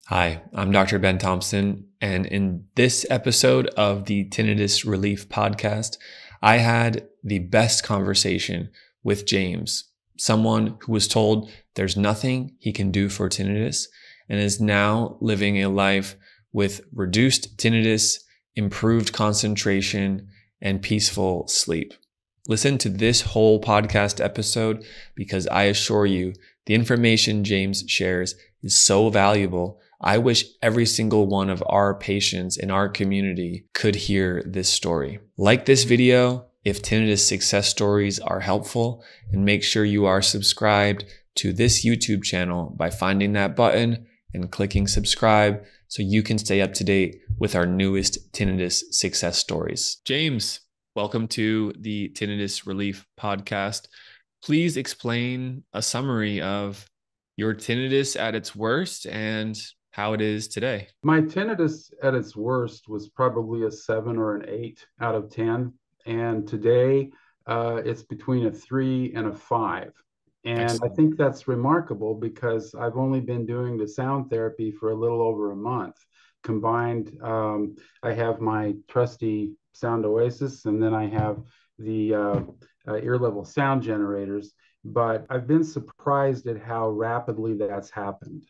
Hi, I'm Dr. Ben Thompson, and in this episode of the Tinnitus Relief Podcast, I had the best conversation with James, someone who was told there's nothing he can do for tinnitus and is now living a life with reduced tinnitus, improved concentration, and peaceful sleep. Listen to this whole podcast episode because I assure you the information James shares is so valuable. I wish every single one of our patients in our community could hear this story. Like this video if tinnitus success stories are helpful, and make sure you are subscribed to this YouTube channel by finding that button and clicking subscribe so you can stay up to date with our newest tinnitus success stories. James, welcome to the Tinnitus Relief Podcast. Please explain a summary of your tinnitus at its worst and how it is today. My tinnitus at its worst was probably a 7 or an 8 out of 10. And today it's between a 3 and a 5. And I Excellent. think that's remarkable because I've only been doing the sound therapy for a little over a month. Combined, I have my trusty Sound Oasis, and then I have the ear level sound generators. But I've been surprised at how rapidly that's happened.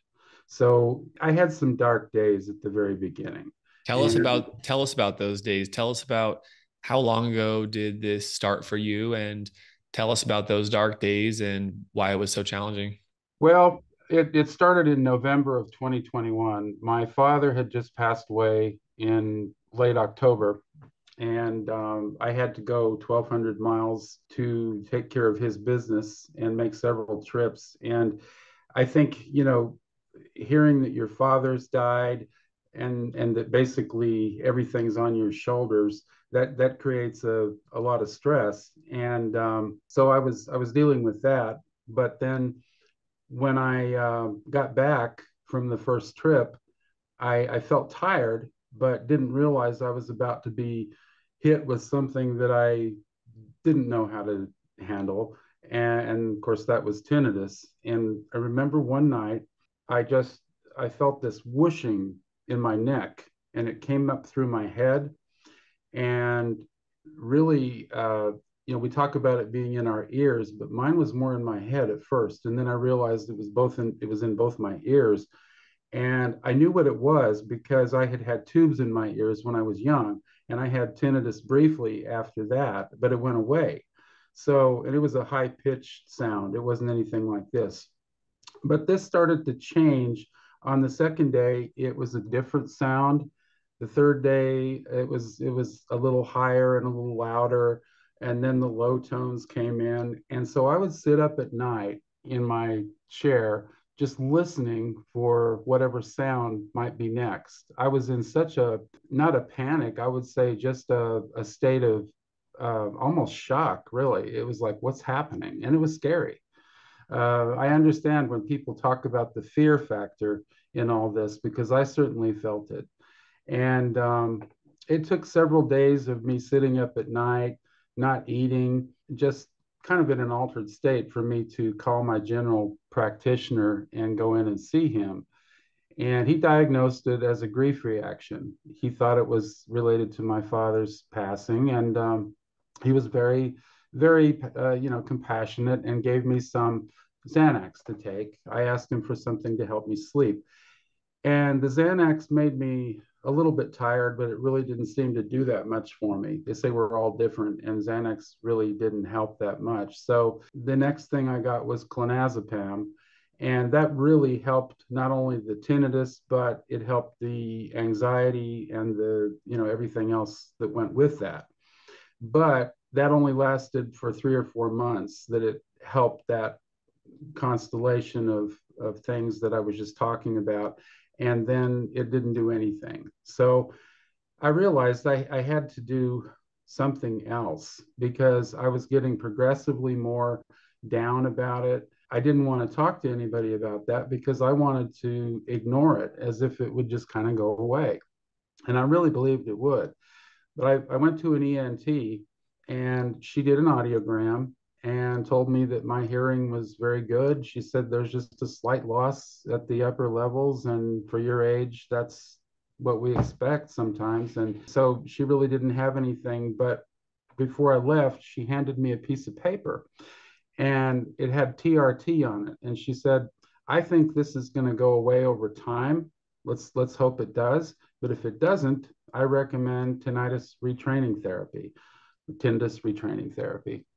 So I had some dark days at the very beginning. And Tell us about those days. Tell us about how long ago did this start for you, and tell us about those dark days and why it was so challenging. well, it started in November of 2021. My father had just passed away in late October, and I had to go 1,200 miles to take care of his business and make several trips. And I think, hearing that your father's died and that basically everything's on your shoulders, that creates a lot of stress. And so I was dealing with that. But then when I got back from the first trip, I felt tired, but didn't realize I was about to be hit with something that I didn't know how to handle. And of course, that was tinnitus. And I remember one night, I just I felt this whooshing in my neck, and it came up through my head. And really, we talk about it being in our ears, but mine was more in my head at first, and then I realized it was in both my ears. And I knew what it was because I had had tubes in my ears when I was young, and I had tinnitus briefly after that, but it went away. So, and it was a high pitched sound. It wasn't anything like this. But this started to change. On the second day, it was a different sound. The third day, it was a little higher and a little louder, and then the low tones came in. And so I would sit up at night in my chair just listening for whatever sound might be next. I was in such a, not a panic, I would say just a state of almost shock, really. It was like, what's happening? And it was scary. I understand when people talk about the fear factor in all this because I certainly felt it. And it took several days of me sitting up at night, not eating, just kind of in an altered state for me to call my general practitioner and go in and see him. And he diagnosed it as a grief reaction. He thought it was related to my father's passing. And he was very, very, compassionate and gave me some Xanax to take. I asked him for something to help me sleep. And the Xanax made me a little bit tired, but it really didn't seem to do that much for me. They say we're all different, and Xanax really didn't help that much. So the next thing I got was clonazepam, and that really helped not only the tinnitus, but it helped the anxiety and the, everything else that went with that. But that only lasted for 3 or 4 months, that it helped that constellation of things that I was just talking about. And then it didn't do anything. So I realized I had to do something else because I was getting progressively more down about it. I didn't want to talk to anybody about that because I wanted to ignore it as if it would just kind of go away. And I really believed it would. But I went to an ENT, and she did an audiogram, and told me that my hearing was very good. She said there's just a slight loss at the upper levels, and for your age, that's what we expect sometimes. And so she really didn't have anything. But before I left, she handed me a piece of paper and it had TRT on it. And she said, I think this is going to go away over time. Let's hope it does. But if it doesn't, I recommend tinnitus retraining therapy.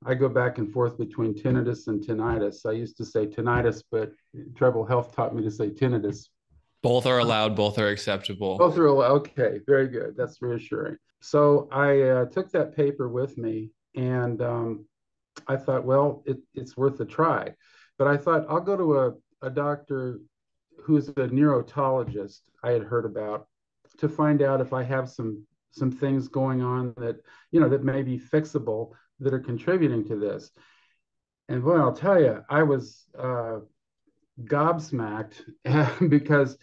I go back and forth between tinnitus and tinnitus. I used to say tinnitus, but Treble Health taught me to say tinnitus. Both are allowed, both are acceptable. Both are okay. Very good. That's reassuring. So I took that paper with me, and I thought, well, it's worth a try. But I thought I'll go to a doctor who's a neurotologist I had heard about to find out if I have some things going on that that may be fixable that are contributing to this. And boy, I'll tell you, I was gobsmacked because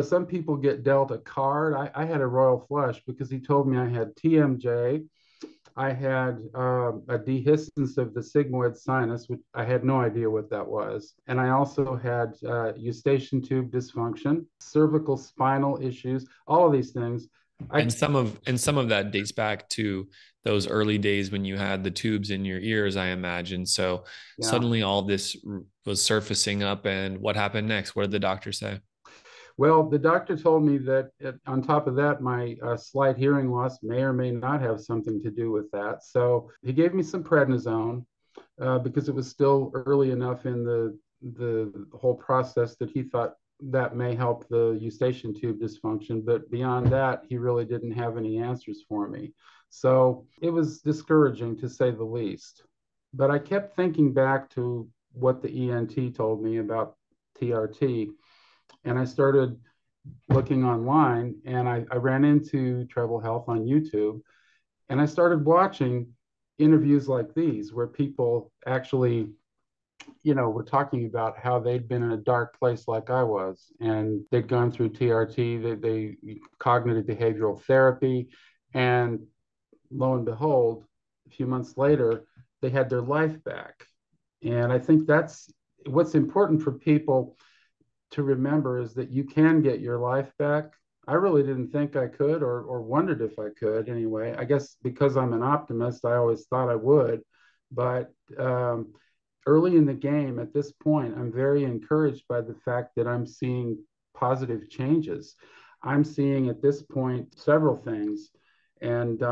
some people get dealt a card. I had a royal flush because he told me I had TMJ. I had a dehiscence of the sigmoid sinus, which I had no idea what that was. And I also had eustachian tube dysfunction, cervical spinal issues, all of these things. And some of that dates back to those early days when you had the tubes in your ears, I imagine. So Yeah. suddenly all this was surfacing up. And what happened next? What did the doctor say? Well, the doctor told me that on top of that, my slight hearing loss may or may not have something to do with that. So he gave me some prednisone because it was still early enough in the whole process that he thought that may help the eustachian tube dysfunction. But beyond that, he really didn't have any answers for me. So it was discouraging to say the least. But I kept thinking back to what the ENT told me about TRT. And I started looking online, and I ran into Treble Health on YouTube, and I started watching interviews like these where people actually were talking about how they'd been in a dark place like I was, and they'd gone through TRT, they cognitive behavioral therapy, and lo and behold, a few months later, they had their life back. And I think that's what's important for people to remember, is that you can get your life back. I really didn't think I could, or wondered if I could anyway. I guess because I'm an optimist, I always thought I would. But early in the game, at this point, I'm very encouraged by the fact that I'm seeing positive changes. I'm seeing at this point several things. And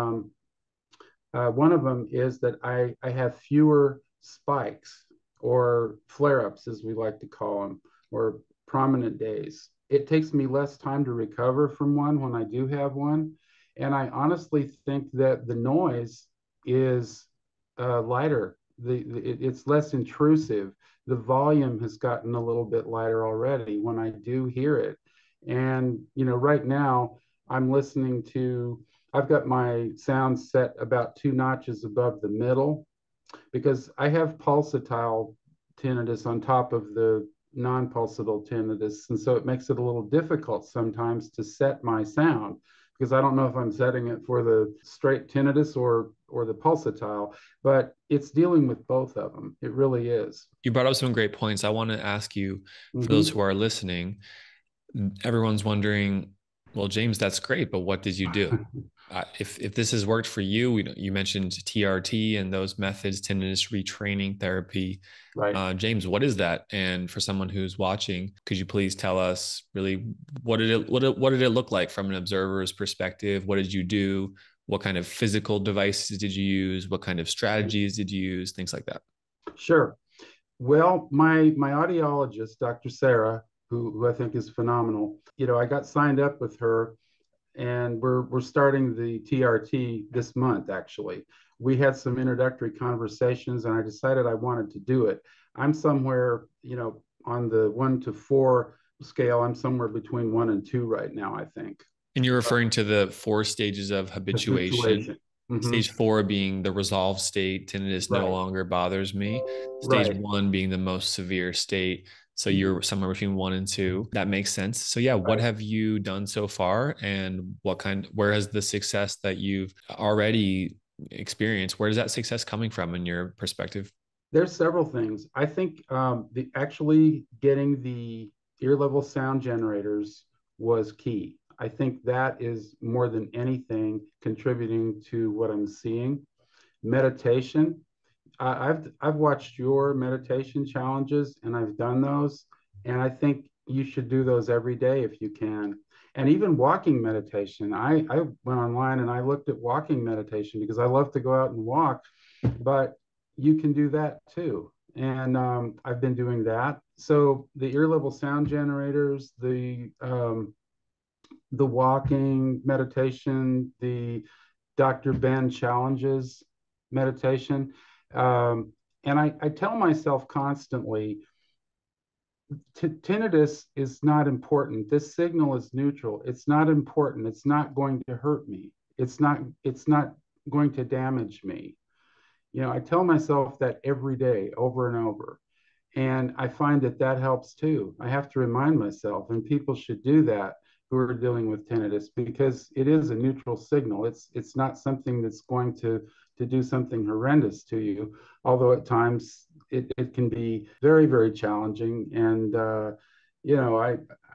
one of them is that I have fewer spikes, or flare ups, as we like to call them, or prominent days. It takes me less time to recover from one when I do have one. And I honestly think that the noise is lighter. It's less intrusive. The volume has gotten a little bit lighter already when I do hear it. And, right now I'm listening to, I've got my sound set about 2 notches above the middle because I have pulsatile tinnitus on top of the non-pulsatile tinnitus. And so it makes it a little difficult sometimes to set my sound because I don't know if I'm setting it for the straight tinnitus or the pulsatile, but it's dealing with both of them. It really is. You brought up some great points. I want to ask you, for Mm-hmm. those who are listening, everyone's wondering, well, James, that's great, but what did you do? If this has worked for you, you mentioned TRT and those methods, tinnitus retraining therapy. Right. James, what is that? And for someone who's watching, could you please tell us really what did it look like from an observer's perspective? What did you do? What kind of physical devices did you use? What kind of strategies did you use? Things like that. Sure. Well, my audiologist, Dr. Sarah, who I think is phenomenal, I got signed up with her, and we're starting the TRT this month. Actually, we had some introductory conversations, and I decided I wanted to do it. I'm somewhere, on the 1 to 4 scale. I'm somewhere between 1 and 2 right now, I think. And you're referring to the 4 stages of habituation. Habituation. Mm-hmm. Stage 4 being the resolved state, tinnitus no Right. longer bothers me. Stage Right. 1 being the most severe state. So you're somewhere between 1 and 2. That makes sense. So yeah, what Right. have you done so far, and where has the success that you've already experienced, where is that success coming from in your perspective? There's several things. I think the actually getting the ear level sound generators was key. I think that is more than anything contributing to what I'm seeing. Meditation. I've watched your meditation challenges and I've done those, and I think you should do those every day if you can. And even walking meditation. I went online and I looked at walking meditation because I love to go out and walk, but you can do that too. And I've been doing that. So the ear level sound generators, the walking meditation, the Dr. Ben challenges meditation. And I tell myself constantly, tinnitus is not important. This signal is neutral. It's not important. It's not going to hurt me. It's not going to damage me. I tell myself that every day over and over. And I find that that helps too. I have to remind myself, and people should do that who are dealing with tinnitus because it is a neutral signal. It's not something that's going to do something horrendous to you, although at times it can be very, very challenging. And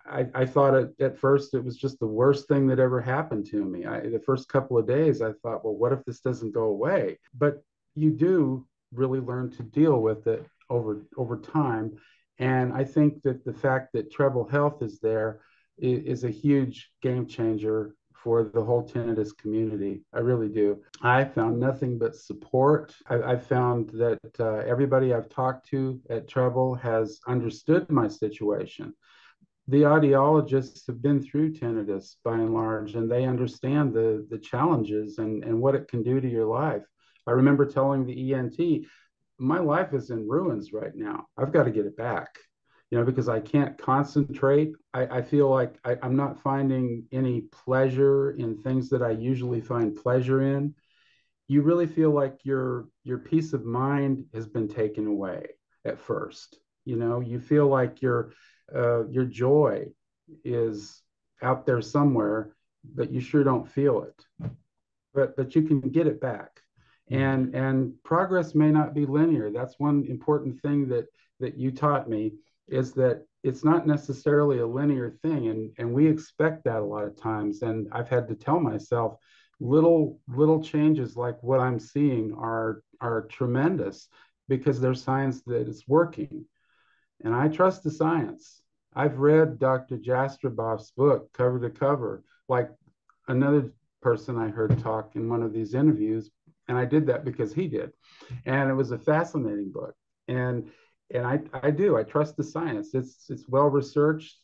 I thought at first it was just the worst thing that ever happened to me. The first couple of days, I thought, well, what if this doesn't go away? But you do really learn to deal with it over time. And I think that the fact that Treble Health is there is a huge game changer for the whole tinnitus community. I really do. I found nothing but support. I found that everybody I've talked to at Treble has understood my situation. The audiologists have been through tinnitus by and large, and they understand the challenges and what it can do to your life. I remember telling the ENT, my life is in ruins right now. I've got to get it back, because I can't concentrate. I feel like I'm not finding any pleasure in things that I usually find pleasure in. You really feel like your peace of mind has been taken away at first. You feel like your joy is out there somewhere, but you sure don't feel it. But you can get it back. And progress may not be linear. That's one important thing that you taught me, is that it's not necessarily a linear thing, and we expect that a lot of times. And I've had to tell myself, little changes like what I'm seeing are tremendous because they're signs that it's working. And I trust the science. I've read Dr. Jastroboff's book cover to cover, like another person I heard talk in one of these interviews, and I did that because he did. And it was a fascinating book. And I do. I trust the science. It's well researched.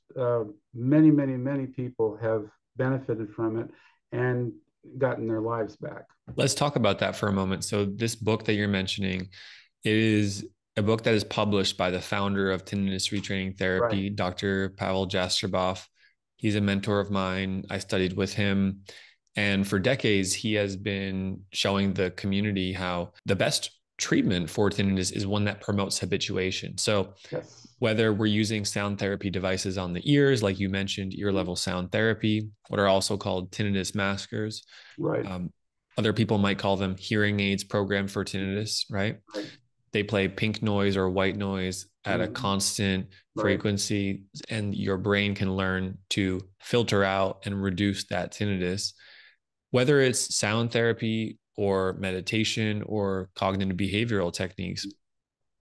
Many people have benefited from it and gotten their lives back. Let's talk about that for a moment. So this book that you're mentioning is a book that is published by the founder of tinnitus retraining Right. therapy, Dr. Pavel Jastroboff. He's a mentor of mine. I studied with him. And for decades, he has been showing the community how the best treatment for tinnitus is one that promotes habituation. So Yes. whether we're using sound therapy devices on the ears, like you mentioned, ear level sound therapy, what are also called tinnitus maskers. Right. Um, Other people might call them hearing aids programmed for tinnitus, right? Right. They play pink noise or white noise at a Mhm. constant Right. frequency, and your brain can learn to filter out and reduce that tinnitus. Whether it's sound therapy or meditation or cognitive behavioral techniques,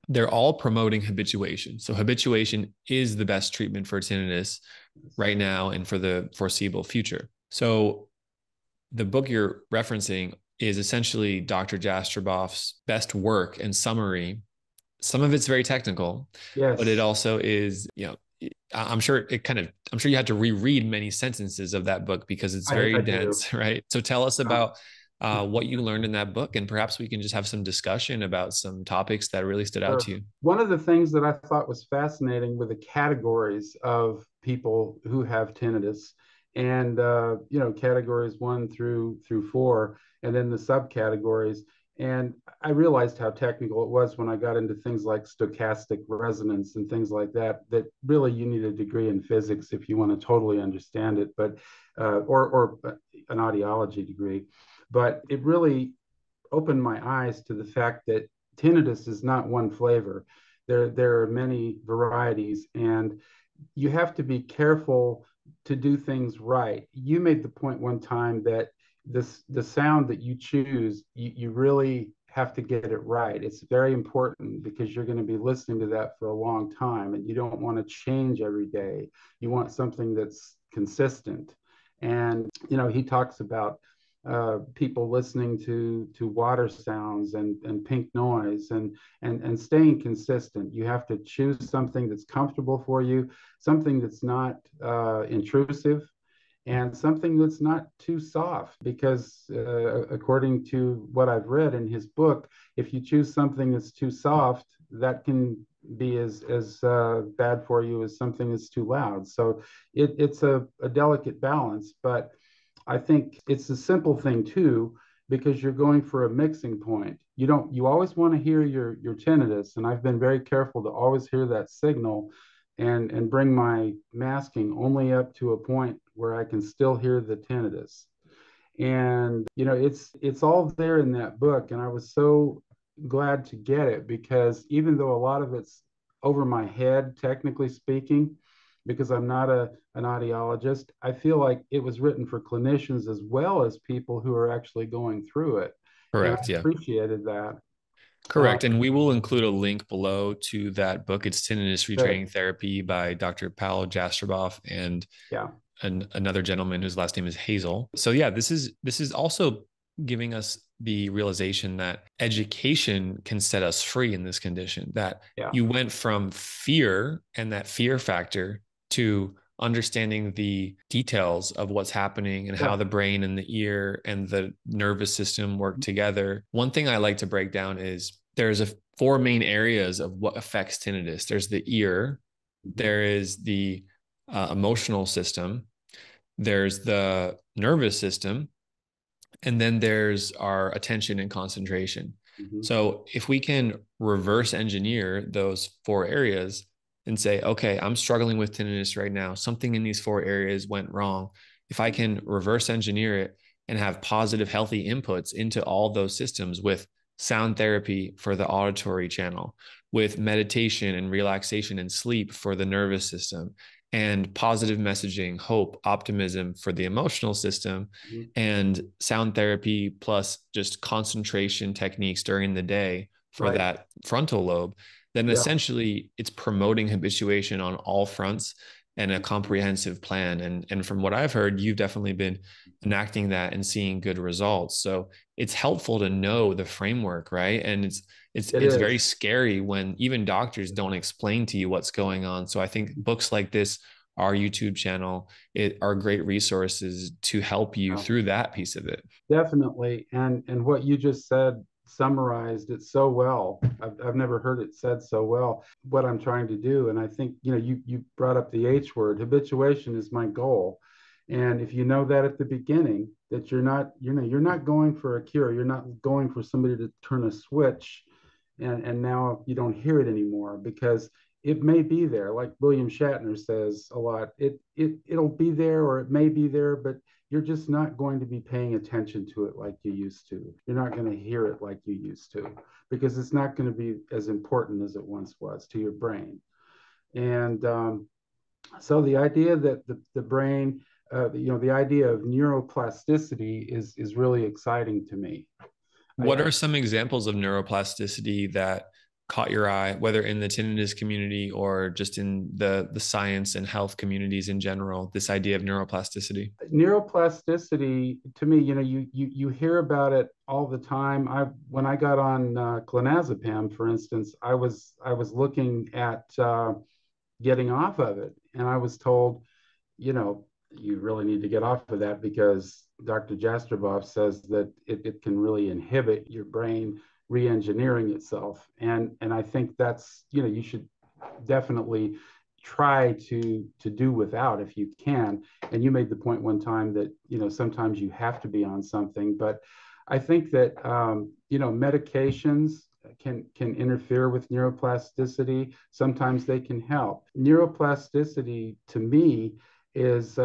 they're all promoting habituation. So habituation is the best treatment for tinnitus right now and for the foreseeable future. So the book you're referencing is essentially Dr. Jastroboff's best work and summary. Some of it's very technical, but it Yes. also is, I'm sure I'm sure you had to reread many sentences of that book because it's very I do. dense, right? So tell us Um, about what you learned in that book, and perhaps we can just have some discussion about some topics that really stood out to Sure. you. One of the things that I thought was fascinating were the categories of people who have tinnitus, and categories 1 through 4, and then the subcategories. And I realized how technical it was when I got into things like stochastic resonance and things like that. That really you need a degree in physics if you want to totally understand it, but or an audiology degree. But it really opened my eyes to the fact that tinnitus is not one flavor. There are many varieties, and you have to be careful to do things right. You made the point one time that the sound that you choose, you really have to get it right. It's very important because you're going to be listening to that for a long time, and you don't want to change every day. You want something that's consistent. And he talks about people listening to water sounds and pink noise and staying consistent. You have to choose something that's comfortable for you, something that's not intrusive, and something that's not too soft. Because according to what I've read in his book, if you choose something that's too soft, that can be as bad for you as something that's too loud. So it's a delicate balance, but I think it's a simple thing too, because you're going for a mixing point. You always want to hear your tinnitus, and I've been very careful to always hear that signal and bring my masking only up to a point where I can still hear the tinnitus. And it's all there in that book, and I was so glad to get it, because even though a lot of it's over my head, technically speaking, because I'm not an audiologist, I feel like it was written for clinicians as well as people who are actually going through it. And I Correct. Yeah. appreciated that. Correct. And we will include a link below to that book. It's Tinnitus Good. Retraining Therapy by Dr. Paul Jastroboff and Yeah. another gentleman whose last name is Hazel. So yeah, this is also giving us the realization that education can set us free in this condition, that Yeah. you went from fear and that fear factor to understanding the details of what's happening and how Yeah. the brain and the ear and the nervous system work together. One thing I like to break down is there's four main areas of what affects tinnitus. There's the ear, Mhm. there is the emotional system, there's the nervous system, and then there's our attention and concentration. Mhm. So if we can reverse engineer those four areas and say, okay, I'm struggling with tinnitus right now, something in these four areas went wrong. If I can reverse engineer it and have positive, healthy inputs into all those systems with sound therapy for the auditory channel, with meditation and relaxation and sleep for the nervous system, and positive messaging, hope, optimism for the emotional system, Mhm. and sound therapy plus just concentration techniques during the day for Right. that frontal lobe, then Yeah. essentially it's promoting habituation on all fronts and a comprehensive plan. And from what I've heard, you've definitely been enacting that and seeing good results. So it's helpful to know the framework, right? And It it's very is. scary when even doctors don't explain to you what's going on. So I think books like this, our YouTube channel, are great resources to help you Yeah. through that piece of it. Definitely. And what you just said summarized it so well. I've never heard it said so well, what I'm trying to do. And I think, you brought up the H word. Habituation is my goal. And if you know that at the beginning, that you're not going for a cure, you're not going for somebody to turn a switch and now you don't hear it anymore, because it may be there, like William Shatner says a lot. It'll be there, or it may be there, but you're just not going to be paying attention to it like you used to. You're not going to hear it like you used to, because it's not going to be as important as it once was to your brain. And so the idea that the brain, the idea of neuroplasticity is really exciting to me. What I are some examples of neuroplasticity that caught your eye, whether in the tinnitus community or just in the science and health communities in general, this idea of neuroplasticity? Neuroplasticity, to me, you hear about it all the time. When I got on clonazepam, for instance, I was looking at getting off of it, and I was told, you really need to get off of that, because Dr. Jastroboff says that it can really inhibit your brain re-engineering itself. And I think that's, you should definitely try to do without if you can. And you made the point one time that, sometimes you have to be on something, but I think that, medications can interfere with neuroplasticity. Sometimes they can help. Neuroplasticity, to me, is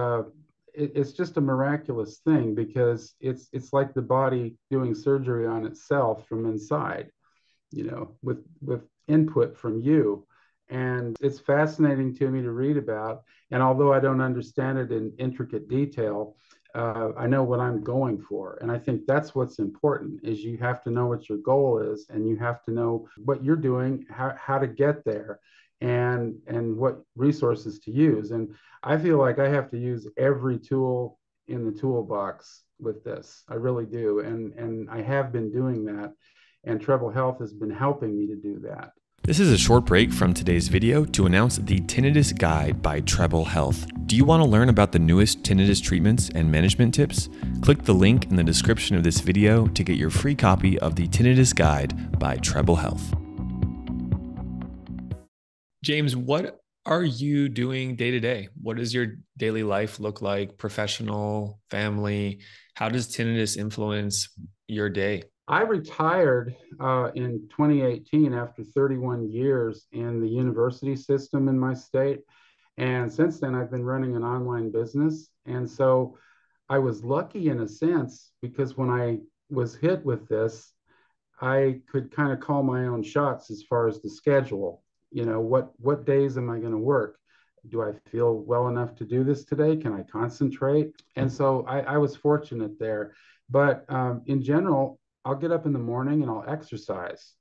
it's just a miraculous thing, because it's like the body doing surgery on itself from inside. with input from you. And it's fascinating to me to read about. And although I don't understand it in intricate detail, I know what I'm going for. And I think that's what's important is you have to know what your goal is and you have to know what you're doing, how to get there and what resources to use. And I feel like I have to use every tool in the toolbox with this. I really do. And I have been doing that. And Treble Health has been helping me to do that. This is a short break from today's video to announce the Tinnitus Guide by Treble Health. Do you want to learn about the newest tinnitus treatments and management tips? Click the link in the description of this video to get your free copy of the Tinnitus Guide by Treble Health. James, what are you doing day to day? What does your daily life look like? Professional, family? How does tinnitus influence your day? I retired in 2018 after 31 years in the university system in my state. And since then, I've been running an online business. And so I was lucky in a sense because when I was hit with this, I could kind of call my own shots as far as the schedule. What days am I going to work? Do I feel well enough to do this today? Can I concentrate? And so I was fortunate there. But in general, I'll get up in the morning and I'll exercise.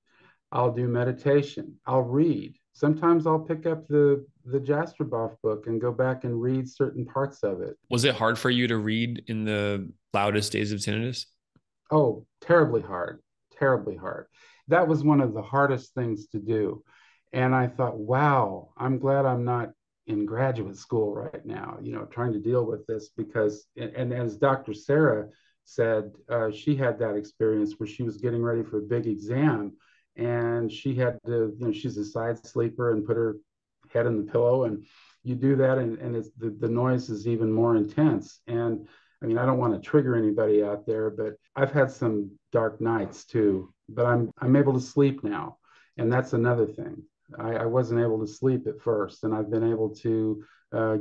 I'll do meditation. I'll read. Sometimes I'll pick up the Jastroboff book and go back and read certain parts of it. Was it hard for you to read in the loudest days of tinnitus? Oh, terribly hard, terribly hard. That was one of the hardest things to do. And I thought, wow, I'm glad I'm not in graduate school right now, trying to deal with this because, and as Dr. Sarah said, she had that experience where she was getting ready for a big exam and she had to, she's a side sleeper and put her head in the pillow and you do that and it's, the noise is even more intense. And I mean, I don't want to trigger anybody out there, but I've had some dark nights too, but I'm able to sleep now. And that's another thing. I wasn't able to sleep at first, and I've been able to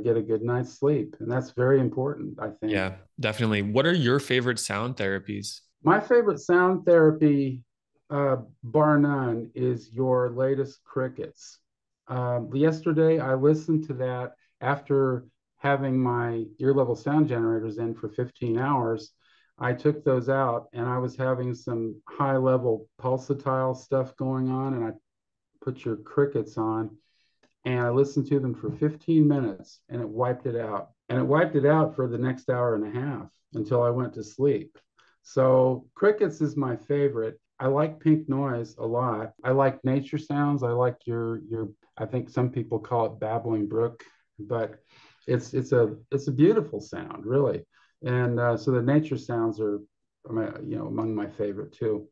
get a good night's sleep. And that's very important, I think. Yeah, definitely. What are your favorite sound therapies? My favorite sound therapy, bar none, is your latest crickets. Yesterday, I listened to that after having my ear level sound generators in for 15 hours. I took those out and I was having some high level pulsatile stuff going on, and I put your crickets on and I listened to them for 15 minutes and it wiped it out. And it wiped it out for the next hour and a half until I went to sleep. So crickets is my favorite. I like pink noise a lot. I like nature sounds. I like your I think some people call it babbling brook, but it's a beautiful sound, really. And so the nature sounds are among my favorite too.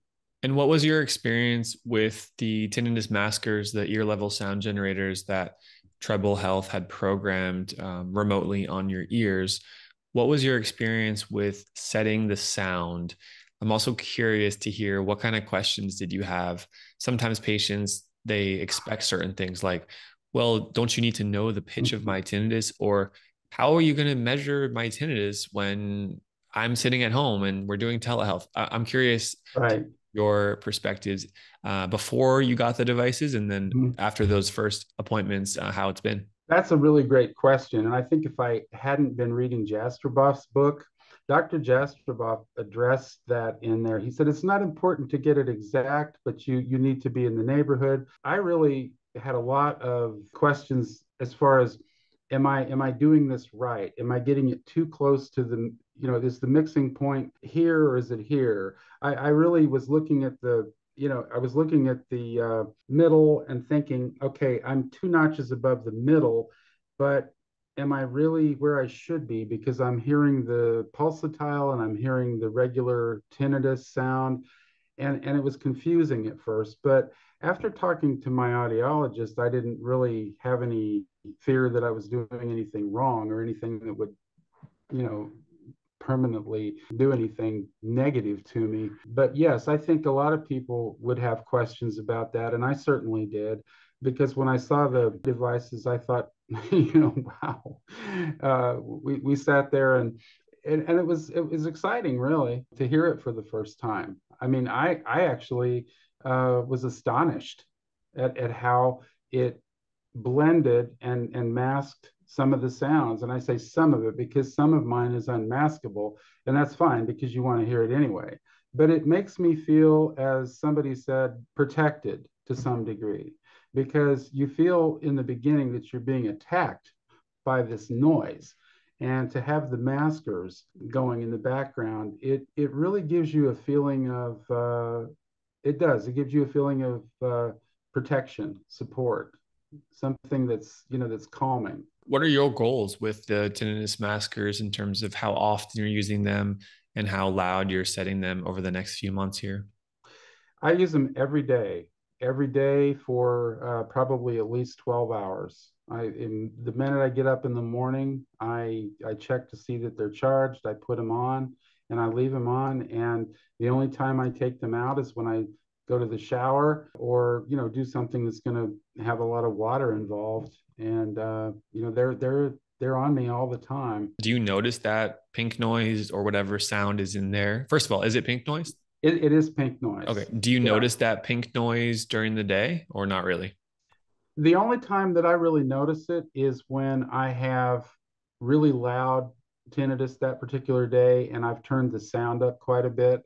And what was your experience with the tinnitus maskers, the ear level sound generators that Treble Health had programmed remotely on your ears? What was your experience with setting the sound? I'm also curious to hear what kind of questions did you have? Sometimes patients, they expect certain things like, well, don't you need to know the pitch of my tinnitus? Or how are you going to measure my tinnitus when I'm sitting at home and we're doing telehealth? I'm curious. Right. Your perspectives before you got the devices and then after those first appointments, how it's been? That's a really great question. And I think if I hadn't been reading Jastroboff's book, Dr. Jastroboff addressed that in there. He said, it's not important to get it exact, but you need to be in the neighborhood. I really had a lot of questions as far as, am I doing this right? Am I getting it too close to the, is the mixing point here or is it here? I really was looking at the, I was looking at the middle and thinking, okay, I'm 2 notches above the middle, but am I really where I should be? Because I'm hearing the pulsatile and I'm hearing the regular tinnitus sound. And it was confusing at first, but after talking to my audiologist, I didn't really have any fear that I was doing anything wrong or anything that would, permanently do anything negative to me. But yes, I think a lot of people would have questions about that. And I certainly did, because when I saw the devices, I thought, wow. We sat there and it was exciting really to hear it for the first time. I mean, I actually was astonished at how it blended and masked some of the sounds. And I say some of it because some of mine is unmaskable, and that's fine because you want to hear it anyway. But it makes me feel, as somebody said, protected to some degree, because you feel in the beginning that you're being attacked by this noise. And to have the maskers going in the background, it really gives you a feeling of it does. It gives you a feeling of protection, support, something that's that's calming. What are your goals with the tinnitus maskers in terms of how often you're using them and how loud you're setting them over the next few months here? I use them every day for probably at least 12 hours. The minute I get up in the morning, I check to see that they're charged. I put them on and I leave them on. And the only time I take them out is when I go to the shower or do something that's going to have a lot of water involved. And they're on me all the time. Do you notice that pink noise or whatever sound is in there? First of all, is it pink noise? It is pink Okay. noise. Do you Yeah. notice that pink noise during the day or not really? The only time that I really notice it is when I have really loud tinnitus that particular day and I've turned the sound up quite a bit.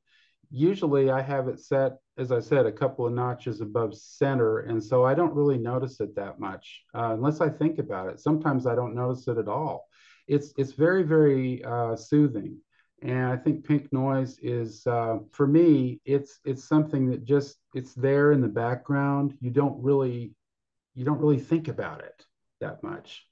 Usually I have it set, as I said, a couple of notches above center. And so I don't really notice it that much unless I think about it. Sometimes I don't notice it at all. It's very, very soothing. And I think pink noise is, for me, it's something that just it's there in the background. You don't really think about it that much.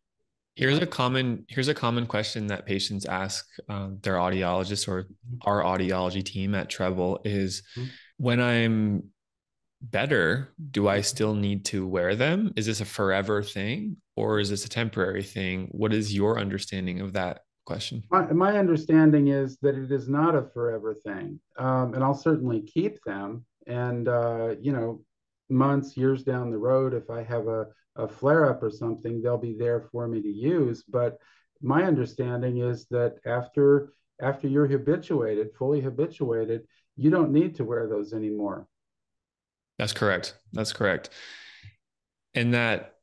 Here's a common question that patients ask their audiologist or our audiology team at Treble is when I'm better, do I still need to wear them? Is this a forever thing or is this a temporary thing? What is your understanding of that question? My understanding is that it is not a forever thing, and I'll certainly keep them. And months, years down the road, if I have a flare up or something, they'll be there for me to use. But my understanding is that after you're habituated, fully habituated, you don't need to wear those anymore. That's correct. That's correct. And that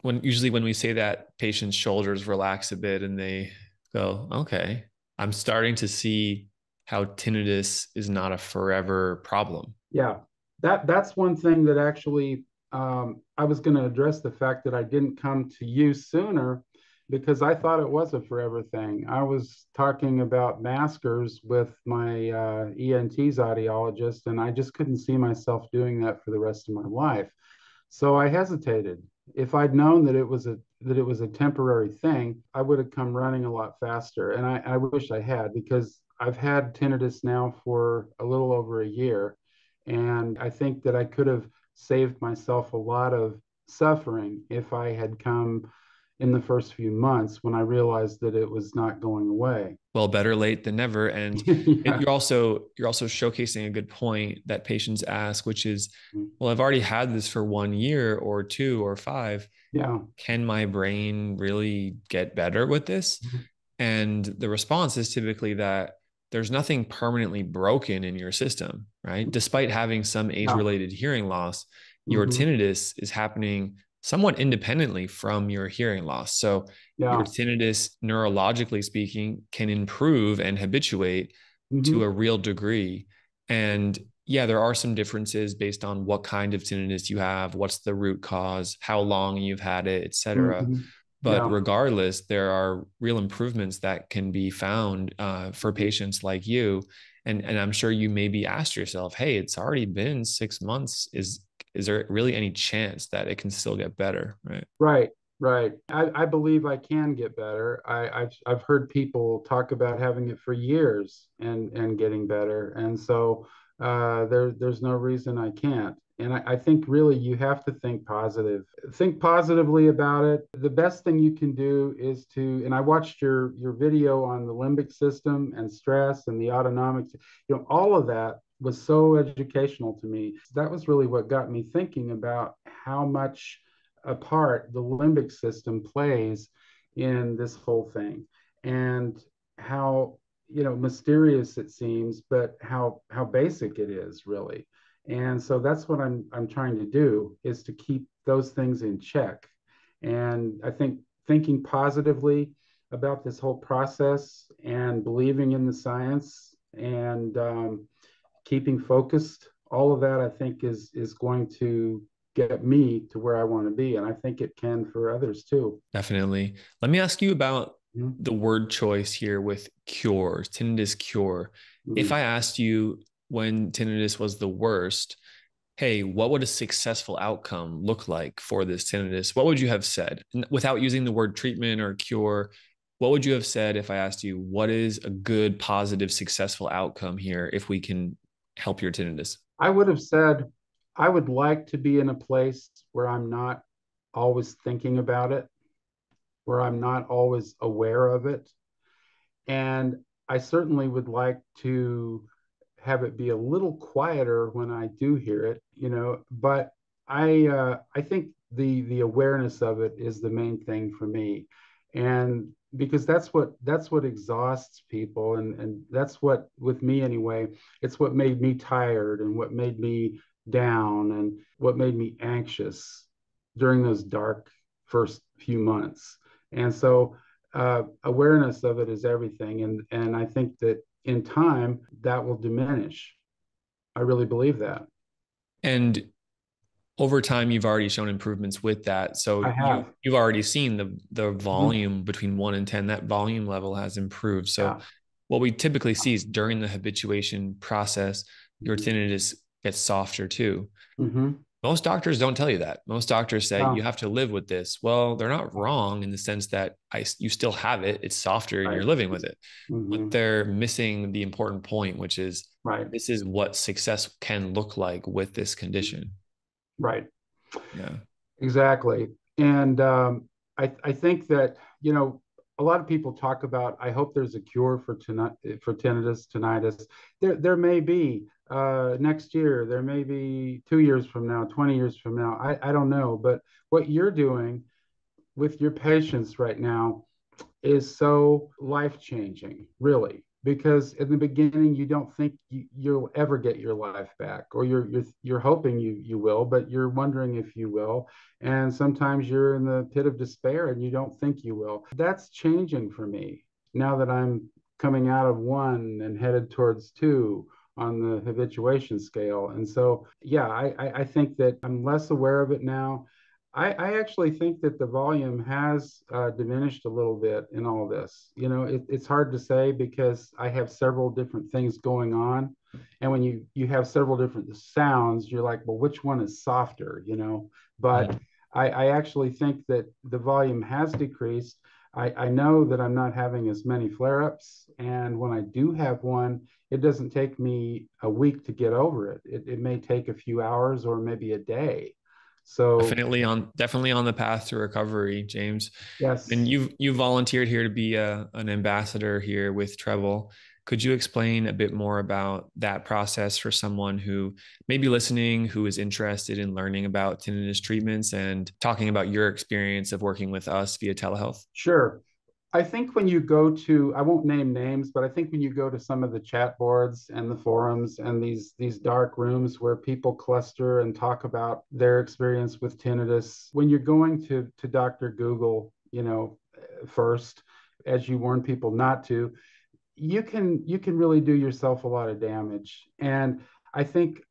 when we say that, patients' shoulders relax a bit and they go, okay, I'm starting to see how tinnitus is not a forever problem. Yeah, that's one thing that actually I was going to address the fact that I didn't come to you sooner because I thought it was a forever thing. I was talking about maskers with my ENT's audiologist, and I just couldn't see myself doing that for the rest of my life. So I hesitated. If I'd known that it was a temporary thing, I would have come running a lot faster. And I wish I had because I've had tinnitus now for a little over a year. And I think that I could have saved myself a lot of suffering if I had come in the first few months when I realized that it was not going away. Well, better late than never. And Yeah. you're also showcasing a good point that patients ask, which is, well, I've already had this for 1 year or two or five. Yeah. Can my brain really get better with this? And the response is typically that there's nothing permanently broken in your system, right? Despite having some Yeah. age-related hearing loss, your Hmm. tinnitus is happening somewhat independently from your hearing loss. So your Yeah. tinnitus, neurologically speaking, can improve and habituate to a Hmm. real degree. And yeah, there are some differences based on what kind of tinnitus you have, what's the root cause, how long you've had it, et cetera. Hmm. But Yeah. regardless, there are real improvements that can be found for patients like you. And I'm sure you maybe asked yourself, hey, it's already been 6 months. Is there really any chance that it can still get better? Right. Right, right. I believe I can get better. I've heard people talk about having it for years and getting better, and so there's no reason I can't. And I think really you have to think positive. Think positively about it. The best thing you can do is and I watched your video on the limbic system and stress and the autonomic, all of that was so educational to me. That was really what got me thinking about how much a part the limbic system plays in this whole thing and how mysterious it seems but how basic it is really. And so that's what I'm trying to do, is to keep those things in check. And I think thinking positively about this whole process and believing in the science and keeping focused, all of that I think is going to get me to where I want to be. And I think it can for others too. Definitely. Let me ask you about Mm-hmm. the word choice here with cure, tinnitus cure. If Mm-hmm. I asked you when tinnitus was the worst, hey, what would a successful outcome look like for this tinnitus? What would you have said? Without using the word treatment or cure, what would you have said if I asked you, what is a good, positive, successful outcome here if we can help your tinnitus? I would have said, I would like to be in a place where I'm not always thinking about it, where I'm not always aware of it. And I certainly would like to have it be a little quieter when I do hear it, but I think the awareness of it is the main thing for me. And because that's what exhausts people, and that's what, with me anyway, it's what made me tired and what made me down and what made me anxious during those dark first few months. And so awareness of it is everything. And I think that in time that will diminish. I really believe that. And over time, you've already shown improvements with that. So I have. you've already seen the Mhm. volume between 1 and 10, that volume level has improved. So Yeah. what we typically see is during the habituation process, your Mhm. tinnitus gets softer too. Mhm. Most doctors don't tell you that. Most doctors say you No. have to live with this. Well, they're not wrong in the sense that you still have it. It's softer and Right. you're living with it. But Mhm. they're missing the important point, which is Right. this is what success can look like with this condition. Right. Yeah. Exactly. And I think that, a lot of people talk about, I hope there's a cure for tinnitus. There may be next year, there may be 2 years from now, 20 years from now. I don't know. But what you're doing with your patients right now is so life changing, really, because in the beginning you don't think you'll ever get your life back, or you're hoping you will, but you're wondering if you will, and sometimes you're in the pit of despair and you don't think you will. That's changing for me now that I'm coming out of one and headed towards two on the habituation scale. And so, yeah, I think that I'm less aware of it now. I actually think that the volume has diminished a little bit in all this. It's hard to say because I have several different things going on. And when you have several different sounds, you're like, well, which one is softer? But Mhm. I actually think that the volume has decreased. I know that I'm not having as many flare-ups. And when I do have one, it doesn't take me a week to get over it. It may take a few hours or maybe a day. So Definitely on the path to recovery, James. And yes, you volunteered here to be an ambassador here with Treble. Could you explain a bit more about that process for someone who may be listening, who is interested in learning about tinnitus treatments and talking about your experience of working with us via telehealth? sure. I think when you go to, I won't name names, but I think when you go to some of the chat boards and the forums and these dark rooms where people cluster and talk about their experience with tinnitus, when you're going to Dr. Google, first, as you warn people not to, you can really do yourself a lot of damage. And I think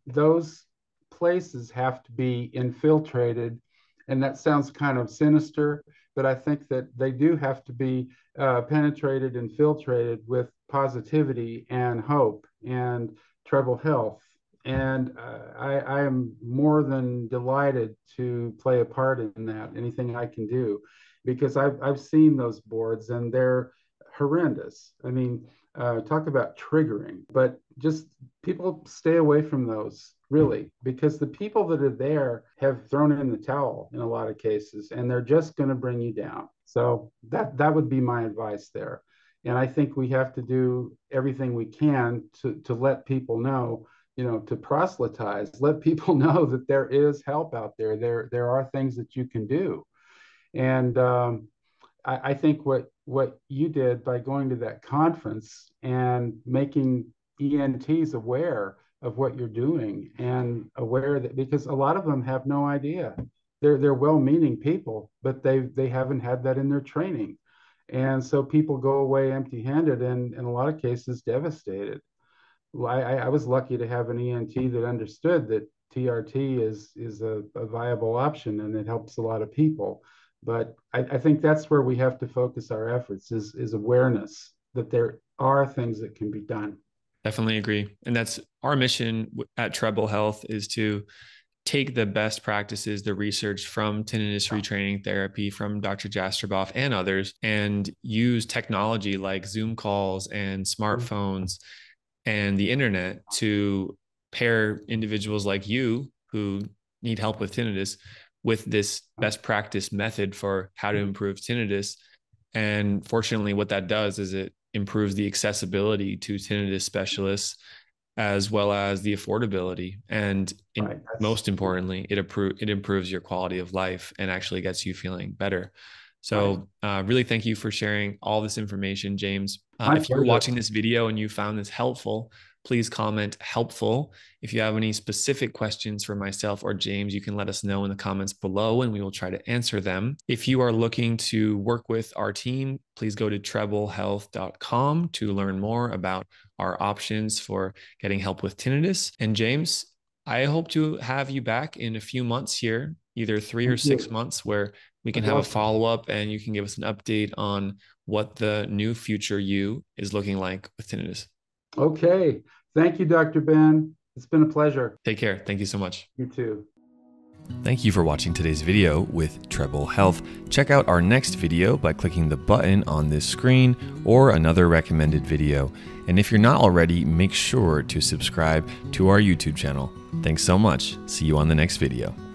those places have to be infiltrated, and that sounds kind of sinister, but I think that they do have to be penetrated, infiltrated with positivity and hope and Treble Health. And I am more than delighted to play a part in that, anything I can do, because I've seen those boards and they're horrendous. I mean, talk about triggering, but just people stay away from those, really, because the people that are there have thrown in the towel in a lot of cases, and they're just going to bring you down. So that would be my advice there. And I think we have to do everything we can to let people know, to proselytize, let people know that there is help out there. There are things that you can do. And I think what you did by going to that conference and making ENTs aware of what you're doing and aware that, because a lot of them have no idea. They're well-meaning people, but they haven't had that in their training. And so people go away empty-handed and in a lot of cases devastated. I was lucky to have an ENT that understood that TRT is a viable option and it helps a lot of people. But I think that's where we have to focus our efforts is awareness that there are things that can be done. Definitely agree. And that's our mission at Treble Health, is to take the best practices, the research from tinnitus retraining therapy from Dr. Jastroboff and others, and use technology like Zoom calls and smartphones and the internet to pair individuals like you who need help with tinnitus with this best practice method for how to improve tinnitus. And fortunately, what that does is it improves the accessibility to tinnitus specialists, as well as the affordability. And most importantly, it improves your quality of life and actually gets you feeling better. So really thank you for sharing all this information, James. If you're watching this video and you found this helpful, please comment helpful. If you have any specific questions for myself or James, you can let us know in the comments below and we will try to answer them. If you are looking to work with our team, please go to treblehealth.com to learn more about our options for getting help with tinnitus. And James, I hope to have you back in a few months here, either 3 or 6 months, where we can have a follow-up and you can give us an update on what the new future you is looking like with tinnitus. Okay. Thank you, Dr. Ben. It's been a pleasure. Take care. Thank you so much. You too. Thank you for watching today's video with Treble Health. Check out our next video by clicking the button on this screen or another recommended video. And if you're not already, make sure to subscribe to our YouTube channel. Thanks so much. See you on the next video.